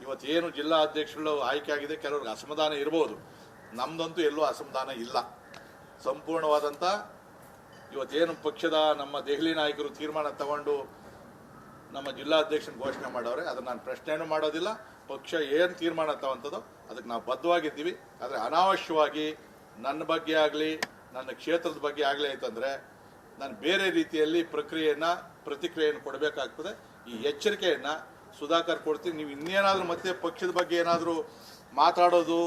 ಇವತ್ತೇನು ಜಿಲ್ಲಾ ಅಧ್ಯಕ್ಷರು ಆಯ್ಕೆ ಆಗಿದೆ, ಕೆಲವ್ರಿಗೆ ಅಸಮಾಧಾನ ಇರಬಹುದು. ನಮ್ದಂತೂ ಎಲ್ಲೂ ಅಸಮಾಧಾನ ಇಲ್ಲ. ಸಂಪೂರ್ಣವಾದಂಥ ಇವತ್ತೇನು ಪಕ್ಷದ ನಮ್ಮ ದೆಹಲಿ ನಾಯಕರು ತೀರ್ಮಾನ ತಗೊಂಡು ನಮ್ಮ ಜಿಲ್ಲಾಧ್ಯಕ್ಷನ ಘೋಷಣೆ ಮಾಡವ್ರೆ, ಅದನ್ನು ನಾನು ಪ್ರಶ್ನೆನೂ ಮಾಡೋದಿಲ್ಲ. ಪಕ್ಷ ಏನು ತೀರ್ಮಾನ ತಗೊಂತದೋ ಅದಕ್ಕೆ ನಾವು ಬದ್ಧವಾಗಿದ್ದೀವಿ. ಆದರೆ ಅನಾವಶ್ಯವಾಗಿ ನನ್ನ ಬಗ್ಗೆ ಆಗಲಿ ನನ್ನ ಕ್ಷೇತ್ರದ ಬಗ್ಗೆ ಆಗಲಿ ಆಯ್ತಂದರೆ ನಾನು ಬೇರೆ ರೀತಿಯಲ್ಲಿ ಪ್ರತಿಕ್ರಿಯೆಯನ್ನು ಕೊಡಬೇಕಾಗ್ತದೆ. ಈ ಎಚ್ಚರಿಕೆಯನ್ನು ಸುಧಾಕರ್ ಕೊಡ್ತೀನಿ. ನೀವು ಇನ್ನೇನಾದರೂ ಮತ್ತೆ ಪಕ್ಷದ ಬಗ್ಗೆ ಏನಾದರೂ ಮಾತಾಡೋದು,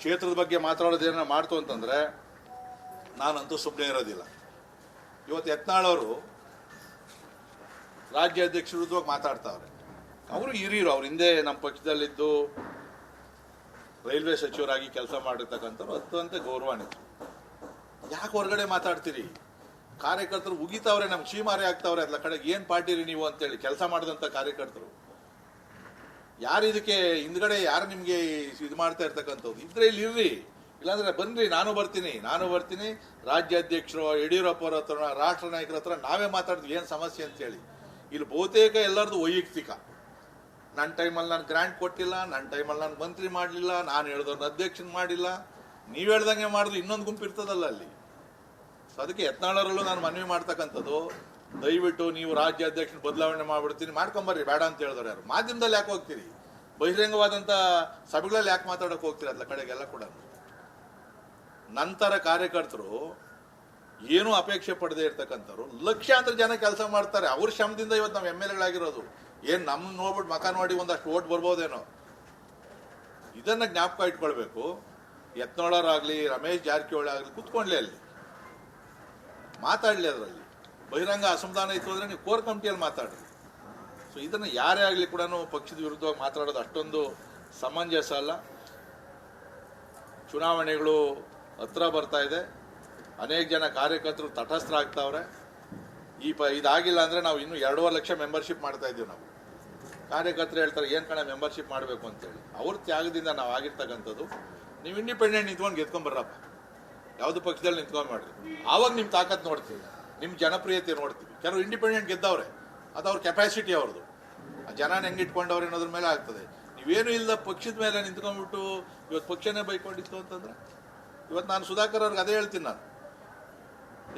ಕ್ಷೇತ್ರದ ಬಗ್ಗೆ ಮಾತಾಡೋದು ಏನೋ ಮಾಡ್ತು ಅಂತಂದರೆ ನಾನಂತೂ ಸುಮ್ಮನೆ ಇರೋದಿಲ್ಲ. ಇವತ್ತು ಯತ್ನಾಳವರು ರಾಜ್ಯಾಧ್ಯಕ್ಷ ವಿರುದ್ಧವಾಗಿ ಮಾತಾಡ್ತಾವ್ರೆ. ಅವರು ಹಿರಿಯರು, ಅವ್ರ ಹಿಂದೆ ನಮ್ಮ ಪಕ್ಷದಲ್ಲಿದ್ದು ರೈಲ್ವೆ ಸಚಿವರಾಗಿ ಕೆಲಸ ಮಾಡಿರ್ತಕ್ಕಂಥವ್ರು ಅತ್ಯಂತ ಗೌರವಾನ್ವಿತ. ಯಾಕೆ ಹೊರಗಡೆ ಮಾತಾಡ್ತೀರಿ? ಕಾರ್ಯಕರ್ತರು ಉಗಿತಾವ್ರೆ, ನಮ್ಗೆ ಶೀಮಾರಿ ಆಗ್ತಾವ್ರೆ ಎಲ್ಲ ಕಡೆಗೆ. ಏನು ಪಾರ್ಟಿರಿ ನೀವು ಅಂತೇಳಿ ಕೆಲಸ ಮಾಡಿದಂಥ ಕಾರ್ಯಕರ್ತರು ಯಾರು ಇದಕ್ಕೆ ಹಿಂದ್ಗಡೆ ಯಾರು ನಿಮಗೆ ಇದು ಮಾಡ್ತಾ ಇರ್ತಕ್ಕಂಥದ್ದು ಇದ್ರೆ ಇಲ್ಲಿ ಇರ್ರಿ, ಇಲ್ಲಾಂದ್ರೆ ಬನ್ರಿ, ನಾನು ಬರ್ತೀನಿ. ರಾಜ್ಯಾಧ್ಯಕ್ಷರು ಯಡಿಯೂರಪ್ಪ ಅವ್ರ ಹತ್ರ, ರಾಷ್ಟ್ರ ನಾಯಕರ ಹತ್ರ ನಾವೇ ಮಾತಾಡ್ತೀವಿ ಏನು ಸಮಸ್ಯೆ ಅಂತೇಳಿ. ಇಲ್ಲಿ ಬಹುತೇಕ ಎಲ್ಲರದು ವೈಯಕ್ತಿಕ. ನನ್ನ ಟೈಮಲ್ಲಿ ನಾನು ಗ್ರಾಂಟ್ ಕೊಟ್ಟಿಲ್ಲ, ನನ್ನ ಟೈಮಲ್ಲಿ ನಾನು ಮಂತ್ರಿ ಮಾಡಲಿಲ್ಲ, ನಾನು ಹೇಳ್ದವ್ರನ್ನ ಅಧ್ಯಕ್ಷನ್ ಮಾಡಿಲ್ಲ, ನೀವು ಹೇಳ್ದಂಗೆ ಮಾಡಿದ್ರು ಇನ್ನೊಂದು ಗುಂಪು ಇರ್ತದಲ್ಲ ಅಲ್ಲಿ. ಸೊ ಅದಕ್ಕೆ ಯತ್ನಾಳರಲ್ಲೂ ನಾನು ಮನವಿ ಮಾಡ್ತಕ್ಕಂಥದ್ದು, ದಯವಿಟ್ಟು ನೀವು ರಾಜ್ಯಾಧ್ಯಕ್ಷನ ಬದಲಾವಣೆ ಮಾಡ್ಬಿಡ್ತೀನಿ, ಮಾಡ್ಕೊಂಬರ್ರಿ, ಬೇಡ ಅಂತ ಹೇಳಿದವ್ರು ಯಾರು. ಮಾಧ್ಯಮದಲ್ಲಿ ಯಾಕೆ ಹೋಗ್ತೀರಿ? ಬಹಿರಂಗವಾದಂಥ ಸಭೆಗಳಲ್ಲಿ ಯಾಕೆ ಮಾತಾಡೋಕೆ ಹೋಗ್ತೀರಿ? ಅಲ್ಲ ಕಡೆಗೆಲ್ಲ ಕೂಡ ನಂತರ ಕಾರ್ಯಕರ್ತರು ಏನೂ ಅಪೇಕ್ಷೆ ಪಡದೆ ಇರ್ತಕ್ಕಂಥವ್ರು ಲಕ್ಷಾಂತರ ಜನ ಕೆಲಸ ಮಾಡ್ತಾರೆ. ಅವ್ರ ಶ್ರಮದಿಂದ ಇವತ್ತು ನಾವು MLAಗಳಾಗಿರೋದು. ಏನು ನಮ್ಮ ನೋಡ್ಬಿಟ್ಟು ಮಕ ನೋಡಿ ಒಂದಷ್ಟು ಓಟ್ ಬರ್ಬೋದೇನೋ, ಇದನ್ನ ಜ್ಞಾಪಕ ಇಟ್ಕೊಳ್ಬೇಕು. ಯತ್ನಾಳರಾಗಲಿ ರಮೇಶ್ ಜಾರಕಿಹೊಳಿ ಆಗಲಿ ಕೂತ್ಕೊಂಡ್ಲಿ, ಅಲ್ಲಿ ಮಾತಾಡಲಿ. ಅದರಲ್ಲಿ ಬಹಿರಂಗ ಅಸಮಾಧಾನ ಇತ್ತು ಅಂದರೆ ನೀವು ಕೋರ್ ಕಮಿಟಿಯಲ್ಲಿ ಮಾತಾಡ್ರಿ. ಸೊ ಇದನ್ನು ಯಾರೇ ಆಗಲಿ ಕೂಡ ಪಕ್ಷದ ವಿರುದ್ಧವಾಗಿ ಮಾತಾಡೋದು ಅಷ್ಟೊಂದು ಸಮಂಜಸ ಅಲ್ಲ. ಚುನಾವಣೆಗಳು ಹತ್ರ ಬರ್ತಾ ಇದೆ, ಅನೇಕ ಜನ ಕಾರ್ಯಕರ್ತರು ತಟಸ್ಥರಾಗ್ತಾವ್ರೆ. ಇದಾಗಿಲ್ಲ ಅಂದರೆ ನಾವು ಇನ್ನೂ 2.5 ಲಕ್ಷ ಮೆಂಬರ್ಶಿಪ್ ಮಾಡ್ತಾ ಇದ್ದೀವಿ. ನಾವು ಕಾರ್ಯಕರ್ತರು ಹೇಳ್ತಾರೆ ಏನು ಕಣ ಮೆಂಬರ್ಶಿಪ್ ಮಾಡಬೇಕು ಅಂತೇಳಿ. ಅವ್ರ ತ್ಯಾಗದಿಂದ ನಾವು ಆಗಿರ್ತಕ್ಕಂಥದ್ದು. ನೀವು ಇಂಡಿಪೆಂಡೆಂಟ್ ನಿಂತ್ಕೊಂಡು ಗೆದ್ಕೊಂಬರ್ರಪ್ಪ, ಯಾವುದು ಪಕ್ಷದಲ್ಲಿ ನಿಂತ್ಕೊಂಡು ಮಾಡ್ರಿ, ಆವಾಗ ನಿಮ್ಮ ತಾಕತ್ ನೋಡ್ತೀವಿ, ನಿಮ್ಮ ಜನಪ್ರಿಯತೆ ನೋಡ್ತೀವಿ. ಕೆಲವರು ಇಂಡಿಪೆಂಡೆಂಟ್ ಗೆದ್ದವ್ರೆ, ಅದು ಅವ್ರ ಕೆಪಾಸಿಟಿ ಅವ್ರದ್ದು. ಆ ಜನನ ಹೆಂಗೆ ಇಟ್ಕೊಂಡವ್ರೆ ಅನ್ನೋದ್ರ ಮೇಲೆ ಆಗ್ತದೆ. ನೀವೇನು ಇಲ್ಲದ ಪಕ್ಷದ ಮೇಲೆ ನಿಂತ್ಕೊಂಡ್ಬಿಟ್ಟು ಇವತ್ತು ಪಕ್ಷನೇ ಬೈಕೊಂಡಿತ್ತು ಅಂತಂದ್ರೆ, ಇವತ್ತು ನಾನು ಸುಧಾಕರ್ ಅವ್ರಿಗೆ ಅದೇ ಹೇಳ್ತೀನಿ, ನಾನು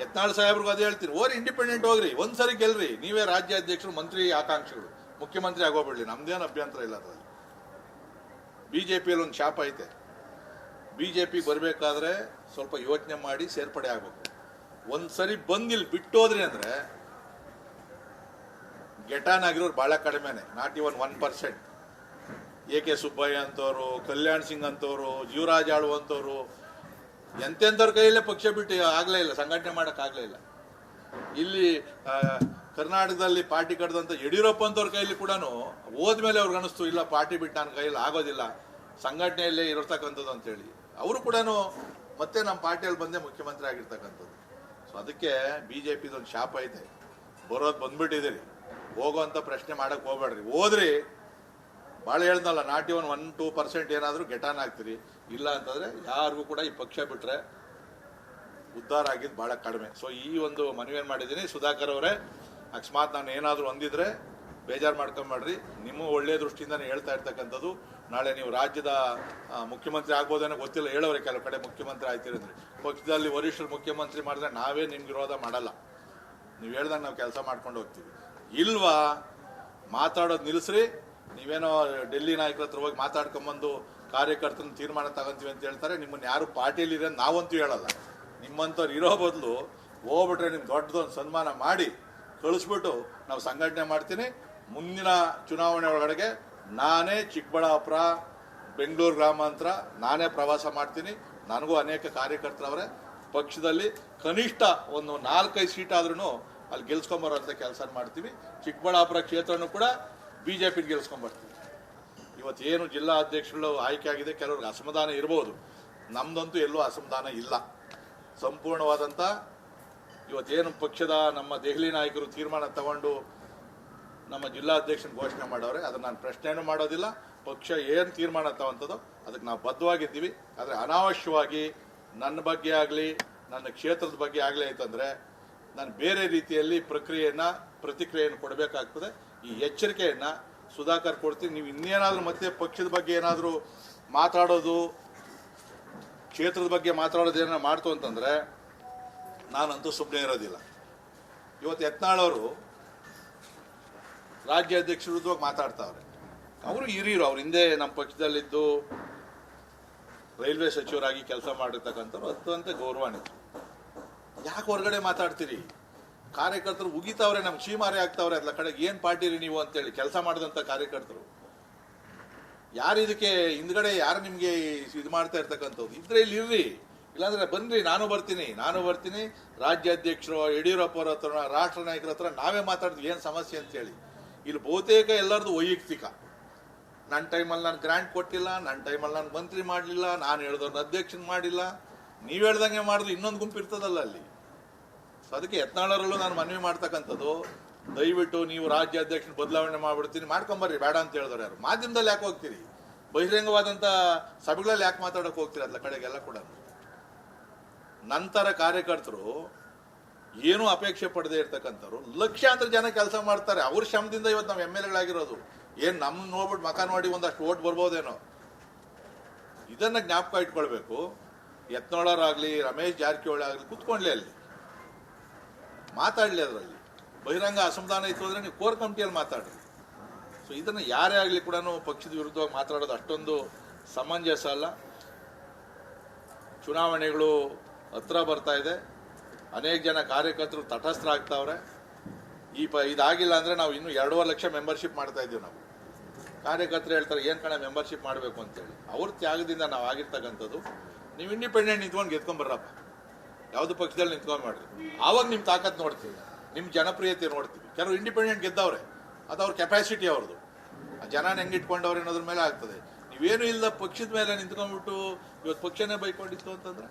ಯತ್ನಾಳ್ ಸಾಹೇಬ್ರಿಗೂ ಅದೇ ಹೇಳ್ತೀನಿ, ಓರಿ ಇಂಡಿಪೆಂಡೆಂಟ್ ಹೋಗ್ರಿ, ಒಂದ್ಸರಿ ಗೆಲ್ರಿ, ನೀವೇ ರಾಜ್ಯಾಧ್ಯಕ್ಷರು, ಮಂತ್ರಿ ಆಕಾಂಕ್ಷಿಗಳು, ಮುಖ್ಯಮಂತ್ರಿ ಆಗೋಗ್ಬಿಡ್ಲಿ, ನಮ್ದೇನು ಅಭ್ಯಂತರ ಇಲ್ಲ. ಅದರಲ್ಲಿ ಬಿಜೆಪಿಯಲ್ಲಿ ಒಂದು ಶಾಪ ಐತೆ. ಬಿಜೆಪಿ ಬರಬೇಕಾದ್ರೆ ಸ್ವಲ್ಪ ಯೋಚನೆ ಮಾಡಿ ಸೇರ್ಪಡೆ ಆಗ್ಬೇಕು. ಒಂದ್ಸರಿ ಬಂದಿಲ್ಲಿ ಬಿಟ್ಟೋದ್ರಿ ಅಂದ್ರೆ ಗೆಟಾನ್ ಆಗಿರೋರು ಬಹಳ ಕಡಿಮೆನೆ, ನಾಟ್ ಇವನ್ 1%. AK ಸುಬ್ಬಯ್ಯ ಅಂತವ್ರು, ಕಲ್ಯಾಣ್ ಸಿಂಗ್ ಅಂತವ್ರು, ಜೀವರಾಜ್ ಆಳು ಅಂತವ್ರು, ಎಂತೆಂಥವ್ರ ಕೈಯಲ್ಲೇ ಪಕ್ಷ ಬಿಟ್ಟು ಆಗಲೇ ಇಲ್ಲ, ಸಂಘಟನೆ ಮಾಡೋಕ್ಕಾಗಲೇ ಇಲ್ಲ. ಇಲ್ಲಿ ಕರ್ನಾಟಕದಲ್ಲಿ ಪಾರ್ಟಿ ಕಡ್ದಂಥ ಯಡಿಯೂರಪ್ಪ ಅಂತವ್ರ ಕೈಯಲ್ಲಿ ಕೂಡ ಹೋದ್ಮೇಲೆ ಅವ್ರಿಗೆ ಅನಿಸ್ತು, ಇಲ್ಲ ಪಾರ್ಟಿ ಬಿಟ್ಟು ನನ್ನ ಕೈಯಲ್ಲಿ ಆಗೋದಿಲ್ಲ, ಸಂಘಟನೆಯಲ್ಲೇ ಇರತಕ್ಕಂಥದ್ದು ಅಂತೇಳಿ. ಅವರು ಕೂಡ ಮತ್ತೆ ನಮ್ಮ ಪಾರ್ಟಿಯಲ್ಲಿ ಬಂದೇ ಮುಖ್ಯಮಂತ್ರಿ ಆಗಿರ್ತಕ್ಕಂಥದ್ದು. ಸೊ ಅದಕ್ಕೆ BJPದೊಂದು ಶಾಪ ಐತೆ, ಬರೋದು ಬಂದ್ಬಿಟ್ಟಿದ್ದೀರಿ, ಹೋಗೋವಂಥ ಪ್ರಶ್ನೆ ಮಾಡೋಕ್ಕೆ ಹೋಗ್ಬೇಡ್ರಿ. ಹೋದ್ರಿ ಭಾಳ ಹೇಳ್ದಲ್ಲ, ನಾಟ್ ಇವನ್ 1-2% ಏನಾದರೂ ಗೆಟಾನ್ ಆಗ್ತೀರಿ. ಇಲ್ಲ ಅಂತಂದರೆ ಯಾರಿಗೂ ಕೂಡ ಈ ಪಕ್ಷ ಬಿಟ್ಟರೆ ಉದ್ಧಾರ ಆಗಿದ್ದು ಭಾಳ ಕಡಿಮೆ. ಸೊ ಈ ಒಂದು ಮನವಿಯನ್ನು ಮಾಡಿದ್ದೀನಿ. ಸುಧಾಕರ್ ಅವರೇ, ಅಕಸ್ಮಾತ್ ನಾನು ಏನಾದರೂ ಹೊಂದಿದ್ರೆ ಬೇಜಾರು ಮಾಡ್ಕೊಂಬೇಡ್ರಿ. ನಿಮ್ಮ ಒಳ್ಳೆಯ ದೃಷ್ಟಿಯಿಂದನೇ ಹೇಳ್ತಾ ಇರ್ತಕ್ಕಂಥದ್ದು. ನಾಳೆ ನೀವು ರಾಜ್ಯದ ಮುಖ್ಯಮಂತ್ರಿ ಆಗ್ಬೋದೇನೋ ಗೊತ್ತಿಲ್ಲ, ಹೇಳೋರೆ ಕೆಲವು ಕಡೆ ಮುಖ್ಯಮಂತ್ರಿ ಆಯ್ತಿರಂದ್ರೆ. ಪಕ್ಷದಲ್ಲಿ ವರಿಷ್ಠರು ಮುಖ್ಯಮಂತ್ರಿ ಮಾಡಿದ್ರೆ ನಾವೇ ನಿಮ್ಗೆ ವಿರೋಧ ಮಾಡಲ್ಲ, ನೀವು ಹೇಳ್ದಂಗೆ ನಾವು ಕೆಲಸ ಮಾಡ್ಕೊಂಡು ಹೋಗ್ತೀವಿ. ಇಲ್ವಾ ಮಾತಾಡೋದು ನಿಲ್ಲಿಸ್ರಿ. ನೀವೇನೋ ಡೆಲ್ಲಿ ನಾಯಕರ ಹತ್ರ ಹೋಗಿ ಮಾತಾಡ್ಕೊಂಬಂದು ಕಾರ್ಯಕರ್ತನ ತೀರ್ಮಾನ ತಗೊಂತೀವಿ ಅಂತ ಹೇಳ್ತಾರೆ. ನಿಮ್ಮನ್ನು ಯಾರು ಪಾರ್ಟಿಯಲ್ಲಿ ಇರೋ ನಾವಂತೂ ಹೇಳಲ್ಲ. ನಿಮ್ಮಂಥವ್ರು ಇರೋ ಬದಲು ಹೋಗ್ಬಿಟ್ರೆ ನಿಮ್ಗೆ ದೊಡ್ಡದೊಂದು ಸನ್ಮಾನ ಮಾಡಿ ಕಳಿಸ್ಬಿಟ್ಟು ನಾವು ಸಂಘಟನೆ ಮಾಡ್ತೀನಿ. ಮುಂದಿನ ಚುನಾವಣೆ ಒಳಗಡೆಗೆ ನಾನೇ ಚಿಕ್ಕಬಳ್ಳಾಪುರ, ಬೆಂಗಳೂರು ಗ್ರಾಮಾಂತರ ನಾನೇ ಪ್ರವಾಸ ಮಾಡ್ತೀನಿ. ನನಗೂ ಅನೇಕ ಕಾರ್ಯಕರ್ತರವರೇ. ಪಕ್ಷದಲ್ಲಿ ಕನಿಷ್ಠ ಒಂದು 4-5 ಸೀಟ್ ಆದ್ರೂ ಅಲ್ಲಿ ಗೆಲ್ಸ್ಕೊಂಬರೋಂಥ ಕೆಲಸ ಮಾಡ್ತೀವಿ. ಚಿಕ್ಕಬಳ್ಳಾಪುರ ಕ್ಷೇತ್ರನೂ ಕೂಡ BJP ಗೆಲ್ಸ್ಕೊಂಬರ್ತೀವಿ. ಇವತ್ತೇನು ಜಿಲ್ಲಾ ಅಧ್ಯಕ್ಷರು ಆಯ್ಕೆ ಆಗಿದೆ, ಕೆಲವ್ರಿಗೆ ಅಸಮಾಧಾನ ಇರಬಹುದು. ನಮ್ದಂತೂ ಎಲ್ಲೂ ಅಸಮಾಧಾನ ಇಲ್ಲ. ಸಂಪೂರ್ಣವಾದಂಥ ಇವತ್ತೇನು ಪಕ್ಷದ ನಮ್ಮ ದೆಹಲಿ ನಾಯಕರು ತೀರ್ಮಾನ ತಗೊಂಡು ನಮ್ಮ ಜಿಲ್ಲಾಧ್ಯಕ್ಷನ ಘೋಷಣೆ ಮಾಡವ್ರೆ, ಅದನ್ನು ನಾನು ಪ್ರಶ್ನೆನೂ ಮಾಡೋದಿಲ್ಲ. ಪಕ್ಷ ಏನು ತೀರ್ಮಾನ ತಗೊಂತದೋ ಅದಕ್ಕೆ ನಾವು ಬದ್ಧವಾಗಿದ್ದೀವಿ. ಆದರೆ ಅನಾವಶ್ಯವಾಗಿ ನನ್ನ ಬಗ್ಗೆ ಆಗಲಿ ನನ್ನ ಕ್ಷೇತ್ರದ ಬಗ್ಗೆ ಆಗಲಿ ಆಯ್ತಂದರೆ ನಾನು ಬೇರೆ ರೀತಿಯಲ್ಲಿ ಪ್ರತಿಕ್ರಿಯೆಯನ್ನು ಕೊಡಬೇಕಾಗ್ತದೆ. ಈ ಎಚ್ಚರಿಕೆಯನ್ನು ಸುಧಾಕರ್ ಕೊಡ್ತೀನಿ. ನೀವು ಇನ್ನೇನಾದರೂ ಮತ್ತೆ ಪಕ್ಷದ ಬಗ್ಗೆ ಏನಾದರೂ ಮಾತಾಡೋದು, ಕ್ಷೇತ್ರದ ಬಗ್ಗೆ ಮಾತಾಡೋದು ಏನಾರು ಮಾಡ್ತು ಅಂತಂದರೆ ನಾನಂತೂ ಸುಮ್ಮನೆ ಇರೋದಿಲ್ಲ. ಇವತ್ತು ಯತ್ನಾಳವರು ರಾಜ್ಯ ಅಧ್ಯಕ್ಷ ವಿರುದ್ಧವಾಗಿ ಮಾತಾಡ್ತಾವ್ರೆ. ಅವರು ಹಿರಿಯರು, ಅವ್ರ ಹಿಂದೆ ನಮ್ಮ ಪಕ್ಷದಲ್ಲಿದ್ದು ರೈಲ್ವೆ ಸಚಿವರಾಗಿ ಕೆಲಸ ಮಾಡಿರ್ತಕ್ಕಂಥವ್ರು ಅತ್ಯಂತ ಗೌರವಾನ್ವಿತರು. ಯಾಕೆ ಹೊರಗಡೆ ಮಾತಾಡ್ತೀರಿ? ಕಾರ್ಯಕರ್ತರು ಉಗಿತಾವ್ರೆ, ನಮ್ಗೆ ಚೀಮಾರಿ ಆಗ್ತಾವ್ರೆ ಅಲ್ಲ ಕಡೆಗೆ. ಏನು ಪಾರ್ಟಿರಿ ನೀವು ಅಂತೇಳಿ ಕೆಲಸ ಮಾಡಿದಂಥ ಕಾರ್ಯಕರ್ತರು ಯಾರು ಇದಕ್ಕೆ ಹಿಂದ್ಗಡೆ ಯಾರು ನಿಮಗೆ ಇದು ಮಾಡ್ತಾ ಇರ್ತಕ್ಕಂಥದ್ದು ಇದ್ರೆ ಇಲ್ಲಿ ಇರ್ರಿ, ಇಲ್ಲಾಂದ್ರೆ ಬನ್ರಿ, ನಾನು ಬರ್ತೀನಿ ರಾಜ್ಯ ಅಧ್ಯಕ್ಷರು ಯಡಿಯೂರಪ್ಪ ಅವ್ರ ಹತ್ರ, ರಾಷ್ಟ್ರ ನಾಯಕರ ಹತ್ರ ನಾವೇ ಮಾತಾಡ್ತೀವಿ ಏನು ಸಮಸ್ಯೆ ಅಂತೇಳಿ. ಇಲ್ಲಿ ಬಹುತೇಕ ಎಲ್ಲರದು ವೈಯಕ್ತಿಕ. ನನ್ನ ಟೈಮಲ್ಲಿ ನಾನು ಗ್ರಾಂಟ್ ಕೊಟ್ಟಿಲ್ಲ, ನನ್ನ ಟೈಮಲ್ಲಿ ನಾನು ಮಂತ್ರಿ ಮಾಡಲಿಲ್ಲ, ನಾನು ಹೇಳ್ದವ್ರನ್ನ ಅಧ್ಯಕ್ಷನ್ ಮಾಡಿಲ್ಲ, ನೀವು ಹೇಳ್ದಂಗೆ ಮಾಡಿದ್ರೆ ಇನ್ನೊಂದು ಗುಂಪು ಇರ್ತದಲ್ಲ ಅಲ್ಲಿ. ಸೊ ಅದಕ್ಕೆ ಯತ್ನಾಳರಲ್ಲೂ ನಾನು ಮನವಿ ಮಾಡ್ತಕ್ಕಂಥದ್ದು, ದಯವಿಟ್ಟು ನೀವು ರಾಜ್ಯ ಅಧ್ಯಕ್ಷನ ಬದಲಾವಣೆ ಮಾಡ್ಬಿಡ್ತೀನಿ, ಮಾಡ್ಕೊಂಬರ್ರಿ, ಬೇಡ ಅಂತ ಹೇಳಿದವ್ರು ಯಾರು. ಮಾಧ್ಯಮದಲ್ಲಿ ಯಾಕೆ ಹೋಗ್ತೀರಿ? ಬಹಿರಂಗವಾದಂಥ ಸಭೆಗಳಲ್ಲಿ ಯಾಕೆ ಮಾತಾಡೋಕೆ ಹೋಗ್ತೀರಿ ಅಲ್ಲ ಕಡೆಗೆಲ್ಲ ಕೂಡ. ನಂತರ ಕಾರ್ಯಕರ್ತರು ಏನೂ ಅಪೇಕ್ಷೆ ಪಡದೆ ಇರ್ತಕ್ಕಂಥವ್ರು ಲಕ್ಷಾಂತರ ಜನ ಕೆಲಸ ಮಾಡ್ತಾರೆ. ಅವ್ರ ಶ್ರಮದಿಂದ ಇವತ್ತು ನಾವು MLAಗಳಾಗಿರೋದು. ಏನು ನಮ್ಮ ನೋಡ್ಬಿಟ್ಟು ಮಕ ನೋಡಿ ಒಂದಷ್ಟು ಓಟ್ ಬರ್ಬೋದೇನೋ, ಇದನ್ನ ಜ್ಞಾಪಕ ಇಟ್ಕೊಳ್ಬೇಕು. ಯತ್ನಾಳರಾಗಲಿ, ರಮೇಶ್ ಜಾರಕಿಹೊಳಿ ಆಗಲಿ ಕೂತ್ಕೊಳ್ಳಿ, ಅಲ್ಲಿ ಮಾತಾಡಲಿ. ಅದರಲ್ಲಿ ಬಹಿರಂಗ ಅಸಮಾಧಾನ ಇತ್ತು ಅಂದರೆ ನೀವು ಕೋರ್ ಕಮಿಟಿಯಲ್ಲಿ ಮಾತಾಡ್ರಿ. ಸೊ ಇದನ್ನು ಯಾರೇ ಆಗಲಿ ಕೂಡ ಪಕ್ಷದ ವಿರುದ್ಧವಾಗಿ ಮಾತಾಡೋದು ಅಷ್ಟೊಂದು ಸಮಂಜಸ ಅಲ್ಲ. ಚುನಾವಣೆಗಳು ಹತ್ರ ಬರ್ತಾ ಇದೆ, ಅನೇಕ ಜನ ಕಾರ್ಯಕರ್ತರು ತಟಸ್ಥರಾಗ್ತಾವ್ರೆ. ಇದಾಗಿಲ್ಲ ಅಂದರೆ ನಾವು ಇನ್ನೂ 2.5 ಲಕ್ಷ ಮೆಂಬರ್ಶಿಪ್ ಮಾಡ್ತಾ ಇದ್ದೀವಿ. ನಾವು ಕಾರ್ಯಕರ್ತರು ಹೇಳ್ತಾರೆ ಏನು ಕಣ ಮೆಂಬರ್ಶಿಪ್ ಮಾಡಬೇಕು ಅಂತೇಳಿ. ಅವ್ರ ತ್ಯಾಗದಿಂದ ನಾವು ಆಗಿರ್ತಕ್ಕಂಥದ್ದು. ನೀವು ಇಂಡಿಪೆಂಡೆಂಟ್ ನಿಂತ್ಕೊಂಡು ಗೆದ್ಕೊಂಬರ್ರಪ್ಪ, ಯಾವುದು ಪಕ್ಷದಲ್ಲಿ ನಿಂತ್ಕೊಂಡು ಮಾಡ್ರಿ, ಆವಾಗ ನಿಮ್ಮ ತಾಕತ್ ನೋಡ್ತೀವಿ, ನಿಮ್ಮ ಜನಪ್ರಿಯತೆ ನೋಡ್ತೀವಿ. ಕೆಲವರು ಇಂಡಿಪೆಂಡೆಂಟ್ ಗೆದ್ದವ್ರೆ, ಅದು ಅವ್ರ ಕೆಪಾಸಿಟಿ ಅವ್ರದ್ದು. ಆ ಜನನ ಹೆಂಗೆ ಇಟ್ಕೊಂಡವ್ರೆ ಅನ್ನೋದ್ರ ಮೇಲೆ ಆಗ್ತದೆ. ನೀವೇನು ಇಲ್ಲ ಪಕ್ಷದ ಮೇಲೆ ನಿಂತ್ಕೊಂಡ್ಬಿಟ್ಟು ಇವತ್ತು ಪಕ್ಷನೇ ಬೈಕೊಂಡಿತ್ತು ಅಂತಂದ್ರೆ,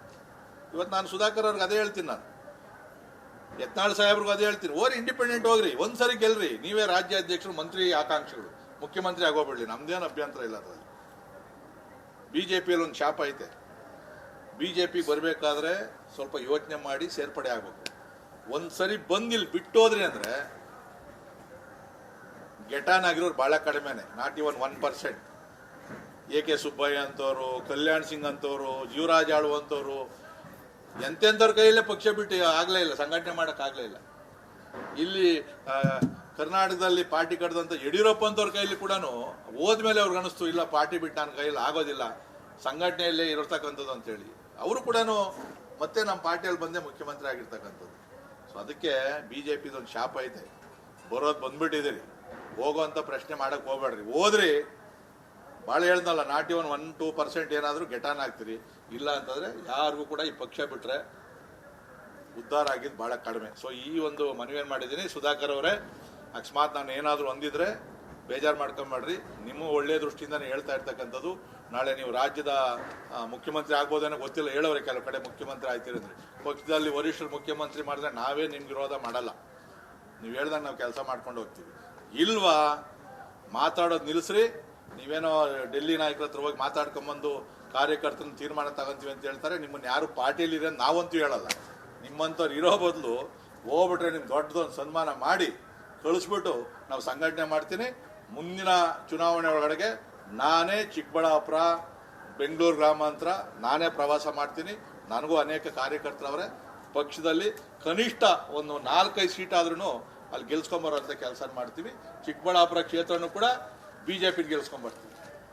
ಇವತ್ತು ನಾನು ಸುಧಾಕರ್ ಅವ್ರಿಗೆ ಅದೇ ಹೇಳ್ತೀನಿ, ನಾನು ಯತ್ನಾಳ್ ಸಾಹೇಬ್ರಿಗೂ ಅದೇ ಹೇಳ್ತೀನಿ, ಓರಿ ಇಂಡಿಪೆಂಡೆಂಟ್ ಹೋಗ್ರಿ, ಒಂದ್ಸರಿ ಗೆಲ್ರಿ, ನೀವೇ ರಾಜ್ಯ ಅಧ್ಯಕ್ಷರು, ಮಂತ್ರಿ ಆಕಾಂಕ್ಷಿಗಳು, ಮುಖ್ಯಮಂತ್ರಿ ಆಗೋಗ್ಬಿಡ್ಲಿ, ನಮ್ದೇನು ಅಭ್ಯಂತರ ಇಲ್ಲ. ಅದರಲ್ಲಿ ಬಿಜೆಪಿಯಲ್ಲಿ ಒಂದು ಶಾಪ ಐತೆ. ಬಿಜೆಪಿ ಬರಬೇಕಾದ್ರೆ ಸ್ವಲ್ಪ ಯೋಚನೆ ಮಾಡಿ ಸೇರ್ಪಡೆ ಆಗ್ಬೇಕು. ಒಂದ್ಸರಿ ಬಂದಿಲ್ಲಿ ಬಿಟ್ಟೋದ್ರಿ ಅಂದ್ರೆ ಗೆಟಾನ್ ಆಗಿರೋರು ಬಹಳ ಕಡಿಮೆನೆ, ನಾಟ್ ಇವನ್ 1%. AK ಸುಬ್ಬಯ್ಯ ಅಂತವ್ರು, ಕಲ್ಯಾಣ್ ಸಿಂಗ್ ಅಂತವ್ರು, ಜೀವರಾಜ್ ಆಳು ಅಂತವ್ರು, ಎಂತೆಂಥವ್ರ ಕೈಯಲ್ಲೇ ಪಕ್ಷ ಬಿಟ್ಟು ಆಗಲೇ ಇಲ್ಲ, ಸಂಘಟನೆ ಮಾಡೋಕ್ಕಾಗಲೇ ಇಲ್ಲ. ಇಲ್ಲಿ ಕರ್ನಾಟಕದಲ್ಲಿ ಪಾರ್ಟಿ ಕಡ್ದಂಥ ಯಡಿಯೂರಪ್ಪ ಅಂತವ್ರ ಕೈಯಲ್ಲಿ ಕೂಡ ಹೋದ್ಮೇಲೆ ಅವ್ರಿಗೆ ಅನಿಸ್ತು, ಇಲ್ಲ ಪಾರ್ಟಿ ಬಿಟ್ಟು ನನ್ನ ಕೈಯಲ್ಲಿ ಆಗೋದಿಲ್ಲ, ಸಂಘಟನೆಯಲ್ಲೇ ಇರತಕ್ಕಂಥದ್ದು ಅಂತೇಳಿ ಅವರು ಕೂಡ ಮತ್ತೆ ನಮ್ಮ ಪಾರ್ಟಿಯಲ್ಲಿ ಬಂದೇ ಮುಖ್ಯಮಂತ್ರಿ ಆಗಿರ್ತಕ್ಕಂಥದ್ದು. ಸೊ ಅದಕ್ಕೆ BJPದೊಂದು ಶಾಪ ಐತೆ, ಬರೋದು ಬಂದ್ಬಿಟ್ಟಿದ್ದೀರಿ, ಹೋಗೋವಂಥ ಪ್ರಶ್ನೆ ಮಾಡೋಕ್ಕೆ ಹೋಗ್ಬೇಡ್ರಿ. ಹೋದ್ರಿ ಭಾಳ ಹೇಳ್ದಲ್ಲ, ನಾಟ್ ಇವನ್ 1-2% ಏನಾದರೂ ಗೆಟಾನ್ ಆಗ್ತೀರಿ. ಇಲ್ಲ ಅಂತಂದರೆ ಯಾರಿಗೂ ಕೂಡ ಈ ಪಕ್ಷ ಬಿಟ್ಟರೆ ಉದ್ಧಾರ ಆಗಿದ್ದು ಭಾಳ ಕಡಿಮೆ. ಸೊ ಈ ಒಂದು ಮನವಿಯನ್ನು ಮಾಡಿದ್ದೀನಿ. ಸುಧಾಕರ್ ಅವರೇ, ಅಕಸ್ಮಾತ್ ನಾನು ಏನಾದರೂ ಹೊಂದಿದ್ರೆ ಬೇಜಾರು ಮಾಡ್ಕೊಂಬೇಡ್ರಿ. ನಿಮ್ಮ ಒಳ್ಳೆಯ ದೃಷ್ಟಿಯಿಂದನೇ ಹೇಳ್ತಾ ಇರ್ತಕ್ಕಂಥದ್ದು. ನಾಳೆ ನೀವು ರಾಜ್ಯದ ಮುಖ್ಯಮಂತ್ರಿ ಆಗ್ಬೋದೇನೋ ಗೊತ್ತಿಲ್ಲ, ಹೇಳೋರೆ ಕೆಲವು ಕಡೆ ಮುಖ್ಯಮಂತ್ರಿ ಆಯ್ತಿರಂದ್ರೆ. ಪಕ್ಷದಲ್ಲಿ ವರಿಷ್ಠರು ಮುಖ್ಯಮಂತ್ರಿ ಮಾಡಿದ್ರೆ ನಾವೇ ನಿಮ್ಗೆ ವಿರೋಧ ಮಾಡಲ್ಲ, ನೀವು ಹೇಳ್ದಂಗೆ ನಾವು ಕೆಲಸ ಮಾಡ್ಕೊಂಡು ಹೋಗ್ತೀವಿ. ಇಲ್ವಾ ಮಾತಾಡೋದು ನಿಲ್ಲಿಸ್ರಿ. ನೀವೇನೋ ಡೆಲ್ಲಿ ನಾಯಕರ ಹತ್ರ ಹೋಗಿ ಮಾತಾಡ್ಕೊಂಬಂದು ಕಾರ್ಯಕರ್ತನ ತೀರ್ಮಾನ ತಗೊಂತೀವಿ ಅಂತ ಹೇಳ್ತಾರೆ. ನಿಮ್ಮನ್ನು ಯಾರು ಪಾರ್ಟಿಯಲ್ಲಿ ಇರೋ ನಾವಂತೂ ಹೇಳಲ್ಲ. ನಿಮ್ಮಂಥವ್ರು ಇರೋ ಬದಲು ಹೋಗ್ಬಿಟ್ರೆ ನಿಮ್ಗೆ ದೊಡ್ಡದೊಂದು ಸನ್ಮಾನ ಮಾಡಿ ಕಳಿಸ್ಬಿಟ್ಟು ನಾವು ಸಂಘಟನೆ ಮಾಡ್ತೀನಿ. ಮುಂದಿನ ಚುನಾವಣೆ ಒಳಗಡೆಗೆ ನಾನೇ ಚಿಕ್ಕಬಳ್ಳಾಪುರ, ಬೆಂಗಳೂರು ಗ್ರಾಮಾಂತರ ನಾನೇ ಪ್ರವಾಸ ಮಾಡ್ತೀನಿ. ನನಗೂ ಅನೇಕ ಕಾರ್ಯಕರ್ತರವರೇ. ಪಕ್ಷದಲ್ಲಿ ಕನಿಷ್ಠ ಒಂದು 4-5 ಸೀಟ್ ಆದ್ರೂ ಅಲ್ಲಿ ಗೆಲ್ಸ್ಕೊಂಬರೋಂಥ ಕೆಲಸ ಮಾಡ್ತೀವಿ. ಚಿಕ್ಕಬಳ್ಳಾಪುರ ಕ್ಷೇತ್ರನೂ ಕೂಡ BJP ಗೆಲ್ಸ್ಕೊಂಬರ್ತೀವಿ.